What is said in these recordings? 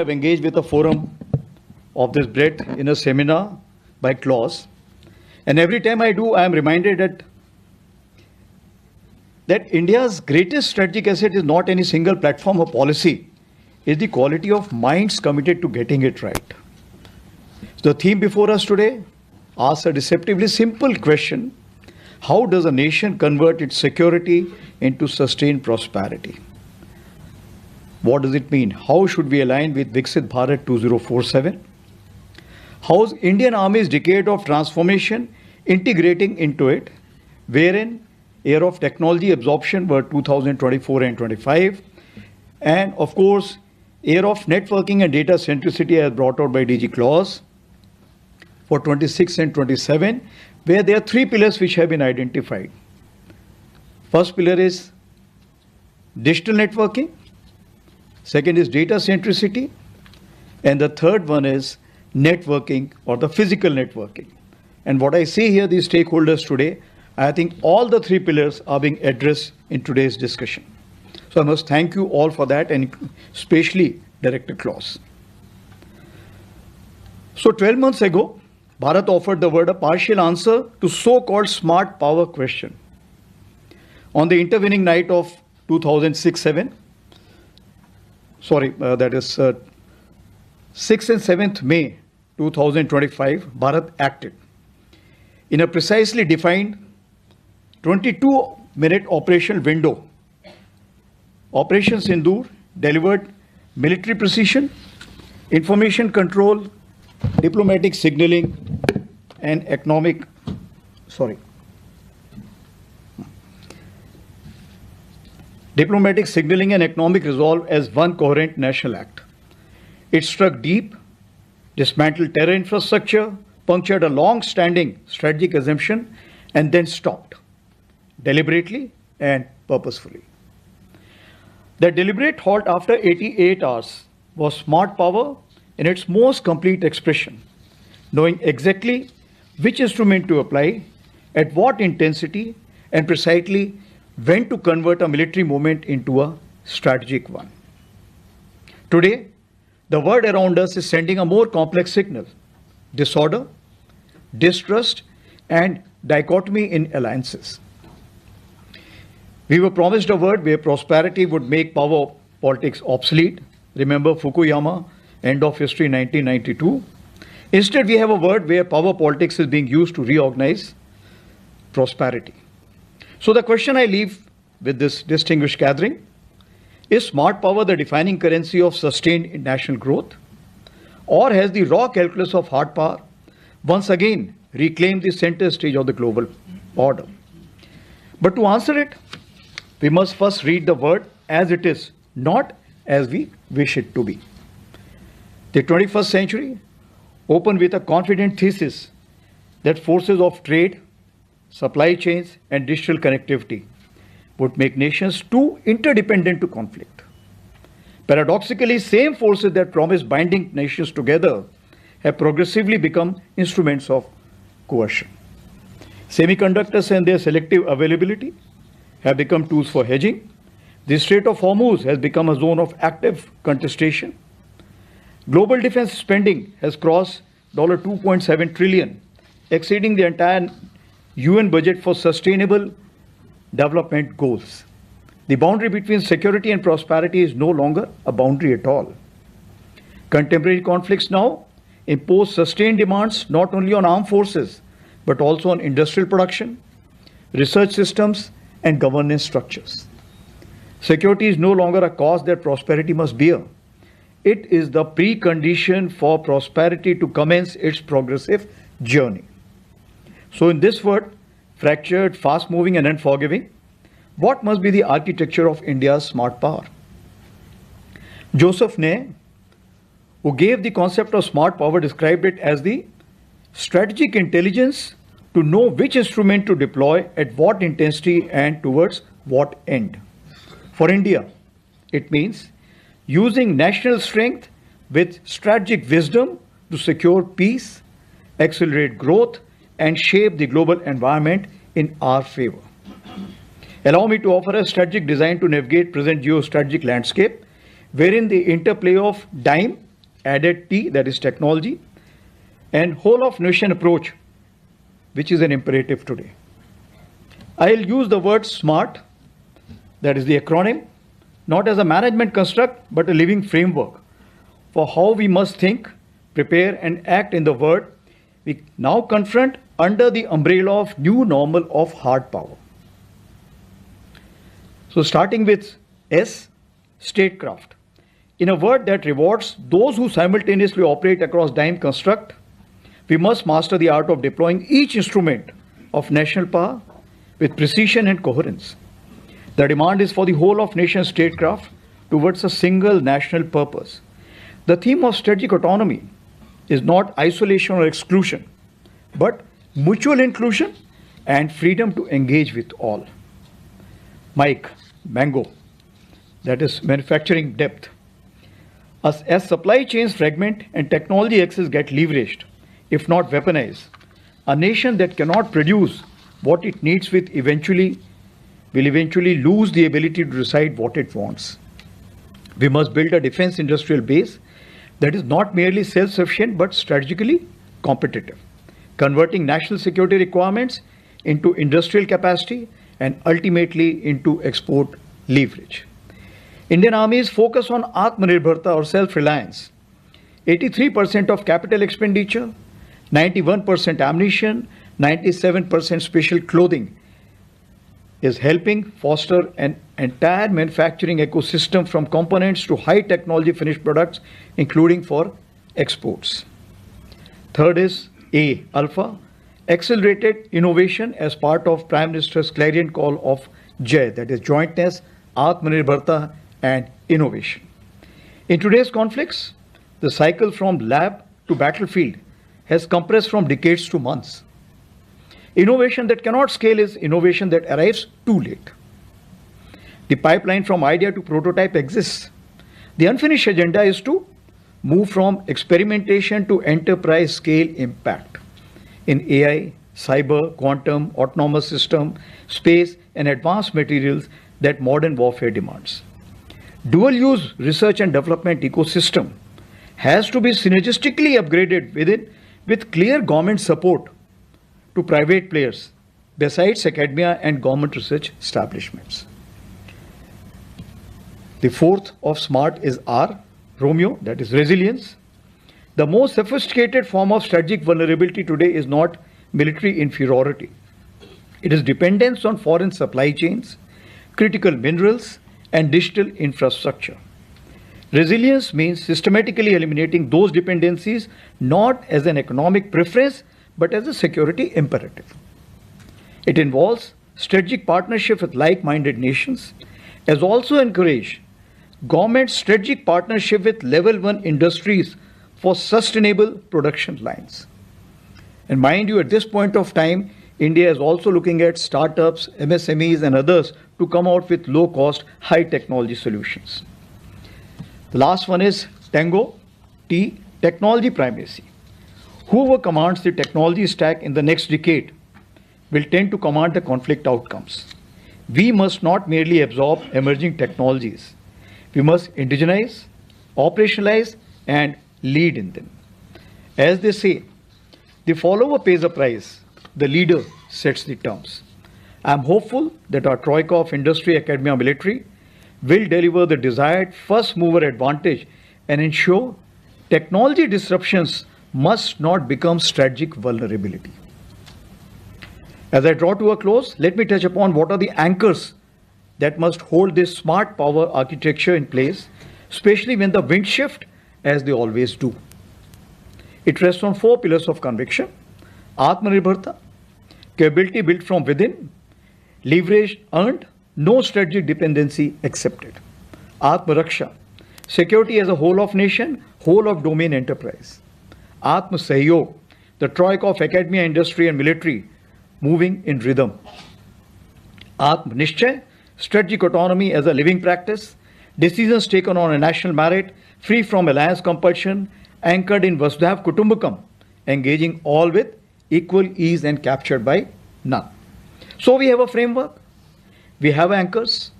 have engaged with a forum of this breadth in a seminar by Claus. And every time I do, I am reminded that India's greatest strategic asset is not any single platform or policy, it's the quality of minds committed to getting it right. The theme before us today asks a deceptively simple question: how does a nation convert its security into sustained prosperity? What does it mean? How should we align with Viksit Bharat 2047? How is Indian Army's decade of transformation integrating into it, wherein era of technology absorption were 2024 and 25, and of course, era of networking and data centricity as brought out by DG Claus for 26 and 27, where there are three pillars which have been identified. First pillar is digital networking, second is data centricity, and the third one is networking or the physical networking. And what I see here, these stakeholders today, I think all the three pillars are being addressed in today's discussion. So I must thank you all for that, and especially Director Claus. So 12 months ago, Bharat offered the world a partial answer to so-called smart power question. On the intervening night of 2006-7, that is 6th and 7th May 2025, Bharat acted in a precisely defined 22-minute operational window. Operation Sindoor delivered military precision, information control, diplomatic signaling, and diplomatic signaling and economic resolve as one coherent national act. It struck deep, dismantled terror infrastructure, punctured a long-standing strategic assumption, and then stopped, deliberately and purposefully. The deliberate halt after 88 hours was smart power in its most complete expression, knowing exactly which instrument to apply, at what intensity, and precisely when to convert a military movement into a strategic one. Today, the world around us is sending a more complex signal: disorder, distrust, and dichotomy in alliances. We were promised a world where prosperity would make power politics obsolete. Remember Fukuyama, end of history 1992. Instead, we have a world where power politics is being used to reorganize prosperity. So the question I leave with this distinguished gathering: is smart power the defining currency of sustained national growth? Or has the raw calculus of hard power once again reclaimed the center stage of the global order? But to answer it, we must first read the word as it is, not as we wish it to be. The 21st century opened with a confident thesis that forces of trade, supply chains, and digital connectivity would make nations too interdependent to conflict. Paradoxically, same forces that promise binding nations together have progressively become instruments of coercion. Semiconductors and their selective availability have become tools for hedging. The Strait of Hormuz has become a zone of active contestation. Global defense spending has crossed $2.7 trillion, exceeding the entire UN budget for sustainable development goals. The boundary between security and prosperity is no longer a boundary at all. Contemporary conflicts now impose sustained demands not only on armed forces, but also on industrial production, research systems, and governance structures. Security is no longer a cost that prosperity must bear. It is the precondition for prosperity to commence its progressive journey. So in this world, fractured, fast-moving, and unforgiving, what must be the architecture of India's smart power? Joseph Nye, who gave the concept of smart power, described it as the strategic intelligence to know which instrument to deploy at what intensity and towards what end. For India, it means using national strength with strategic wisdom to secure peace, accelerate growth, and shape the global environment in our favor. Allow me to offer a strategic design to navigate present geostrategic landscape, wherein the interplay of dime added T, that is technology, and whole of nation approach, which is an imperative today. I'll use the word SMART, that is the acronym, not as a management construct, but a living framework for how we must think, prepare, and act in the world we now confront under the umbrella of new normal of hard power. So starting with S, statecraft. In a world that rewards those who simultaneously operate across dime construct, we must master the art of deploying each instrument of national power with precision and coherence. The demand is for the whole of nation statecraft towards a single national purpose. The theme of strategic autonomy is not isolation or exclusion, but mutual inclusion and freedom to engage with all. Mike, Mango, that is manufacturing depth. As supply chains fragment and technology access get leveraged, if not weaponized, a nation that cannot produce what it needs will eventually lose the ability to decide what it wants. We must build a defense industrial base that is not merely self-sufficient but strategically competitive, converting national security requirements into industrial capacity and ultimately into export leverage. Indian Army's focus on Atmanirbharta or self-reliance, 83% of capital expenditure, 91% ammunition, 97% special clothing is helping foster an entire manufacturing ecosystem from components to high technology finished products, including for exports. Third is A, Alpha, accelerated innovation as part of Prime Minister's clarion call of Jai, that is jointness, Atmanirbharta and innovation. In today's conflicts, the cycle from lab to battlefield has compressed from decades to months. Innovation that cannot scale is innovation that arrives too late. The pipeline from idea to prototype exists. The unfinished agenda is to move from experimentation to enterprise scale impact in AI, cyber, quantum, autonomous system, space, and advanced materials that modern warfare demands. Dual-use research and development ecosystem has to be synergistically upgraded with clear government support to private players, besides academia and government research establishments. The fourth of SMART is R, Romeo, that is resilience. The most sophisticated form of strategic vulnerability today is not military inferiority. It is dependence on foreign supply chains, critical minerals, and digital infrastructure. Resilience means systematically eliminating those dependencies not as an economic preference but as a security imperative. It involves strategic partnership with like-minded nations, as also encourage government strategic partnership with level 1 industries for sustainable production lines. And mind you, at this point of time, India is also looking at startups, MSMEs and others to come out with low-cost, high-technology solutions. The last one is Tango, T, technology primacy. Whoever commands the technology stack in the next decade will tend to command the conflict outcomes. We must not merely absorb emerging technologies. We must indigenize, operationalize, and lead in them. As they say, the follower pays a price, the leader sets the terms. I am hopeful that our troika of industry, academia, military will deliver the desired first mover advantage and ensure technology disruptions must not become strategic vulnerability. As I draw to a close, let me touch upon what are the anchors that must hold this smart power architecture in place, especially when the winds shift, as they always do. It rests on 4 pillars of conviction: Atmanirbharta, capability built from within, leverage earned, no strategic dependency accepted; Atmaraksha, security as a whole of nation, whole of domain enterprise; Atma Sahyog, the troika of academia, industry and military moving in rhythm; Atma Nishchay, strategic autonomy as a living practice, decisions taken on a national merit, free from alliance compulsion, anchored in Vasudhaiva Kutumbakam, engaging all with equal ease and captured by none. So we have a framework, we have anchors.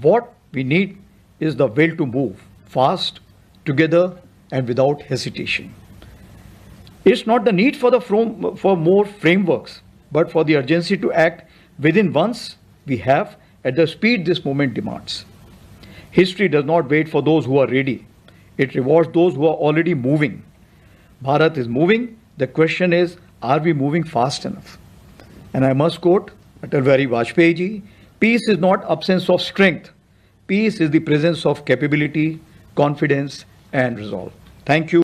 What we need is the will to move fast, together, and without hesitation. It's not the need for more frameworks, but for the urgency to act within ones we have at the speed this moment demands. History does not wait for those who are ready. It rewards those who are already moving. Bharat is moving. The question is, are we moving fast enough? And I must quote Atal Vajpayee ji, peace is not absence of strength. Peace is the presence of capability, confidence, and resolve. Thank you.